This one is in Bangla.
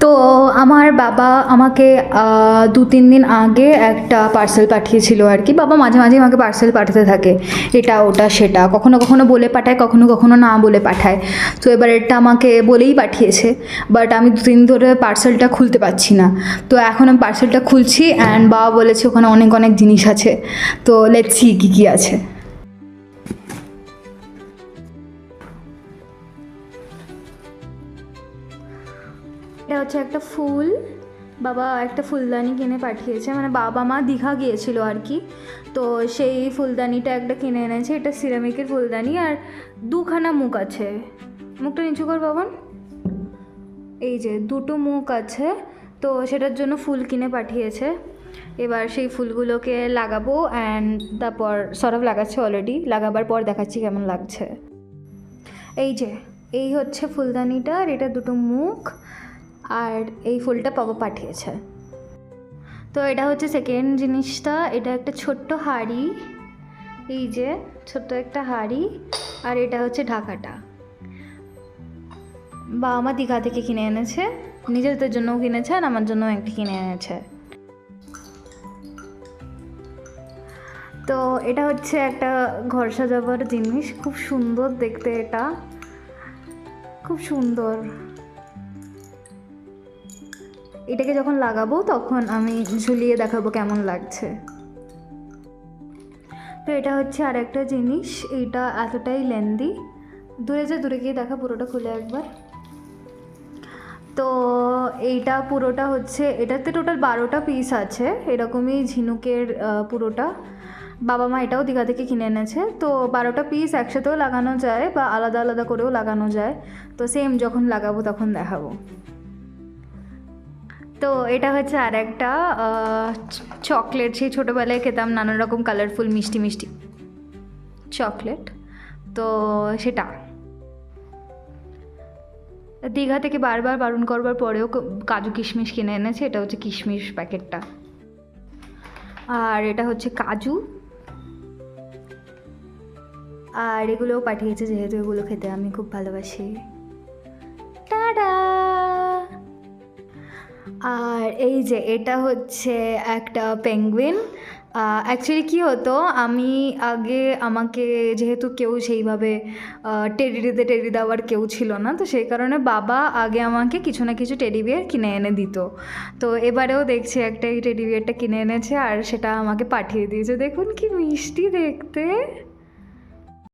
তো আমার বাবা আমাকে 2-3 দিন আগে একটা পার্সেল পাঠিয়েছিল আর কি। বাবা মাঝে মাঝে আমাকে পার্সেল পাঠাতে থাকে, এটা ওটা সেটা, কখনো কখনো বলে পাঠায়, কখনো কখনো না বলে পাঠায়। তো এবার এটা আমাকে বলেই পাঠিয়েছে, বাট আমি 2-3 দিন ধরে পার্সেলটা খুলতে পারছি না। তো এখন আমি পার্সেলটা খুলছি অ্যান্ড বাবা বলেছে ওখানে অনেক অনেক জিনিস আছে। তো লেটস সি কী কী আছে। এটা হচ্ছে একটা ফুল, বাবা একটা ফুলদানি কিনে পাঠিয়েছে, মানে বাবা মা দীঘা গিয়েছিল আর কি। তো সেই ফুলদানিটা একটা কিনে এনেছে, এটা সিরামিকের ফুলদানি আর 2খানা মুখ আছে। মুখটা নিচু কর বাবান, এই যে 2টো মুখ আছে। তো সেটার জন্য ফুল কিনে পাঠিয়েছে। এবার সেই ফুলগুলোকে লাগাবো অ্যান্ড তারপর সরফ লাগাচ্ছে অলরেডি, লাগাবার পর দেখাচ্ছি কেমন লাগছে। এই যে এই হচ্ছে ফুলদানিটা, আর এটা 2টো মুখ, আর এই ফুলটা বাবা পাঠিয়েছে। তো এটা হচ্ছে সেকেন্ড জিনিসটা, এটা একটা ছোট্ট হাঁড়ি, এই যে ছোট্ট একটা হাঁড়ি, আর এটা হচ্ছে ঢাকাটা। বা আমার দীঘা থেকে কিনে এনেছে, নিজেদের জন্যও কিনেছে আর আমার জন্যও একটা কিনে এনেছে। তো এটা হচ্ছে একটা ঘর সাজাবার জিনিস, খুব সুন্দর দেখতে, এটা খুব সুন্দর। এটাকে যখন লাগাবো তখন আমি ঝুলিয়ে দেখাবো কেমন লাগছে। তো এটা হচ্ছে আর একটা জিনিস, এইটা এতটাই লেন্দি, দূরে গিয়ে দেখা, পুরোটা খুলে একবার। তো এইটা পুরোটা হচ্ছে, এটাতে টোটাল 12টা পিস আছে, এরকমই ঝিনুকের পুরোটা। বাবা মা এটাও দীঘা থেকে কিনে এনেছে। তো 12টা পিস একসাথেও লাগানো যায় বা আলাদা আলাদা করেও লাগানো যায়। তো সেম যখন লাগাবো তখন দেখাবো। তো এটা হচ্ছে আর একটা চকলেট, সেই ছোটোবেলায় খেতাম নানান রকম কালারফুল মিষ্টি মিষ্টি চকলেট। তো সেটা দীঘা থেকে বারবার বারণ করবার পরেও কাজু কিশমিশ কিনে এনেছে, এটা হচ্ছে কিশমিশ প্যাকেটটা। আর এটা হচ্ছে কাজু, আর এগুলোও পাঠিয়েছে যেহেতু এগুলো খেতে আমি খুব ভালোবাসি। টাডা। আর এই যে এটা হচ্ছে একটা পেঙ্গুইন। অ্যাকচুয়ালি কী হতো, আমি আগে, আমাকে যেহেতু কেউ সেইভাবে টেডি দেওয়ার কেউ ছিল না, তো সেই কারণে বাবা আগে আমাকে কিছু না কিছু টেডি বিয়ার কিনে এনে দিত। তো এবারেও দেখছি একটা এই টেডি বিয়ারটা কিনে এনেছে আর সেটা আমাকে পাঠিয়ে দিয়েছে। দেখুন কি মিষ্টি দেখতে।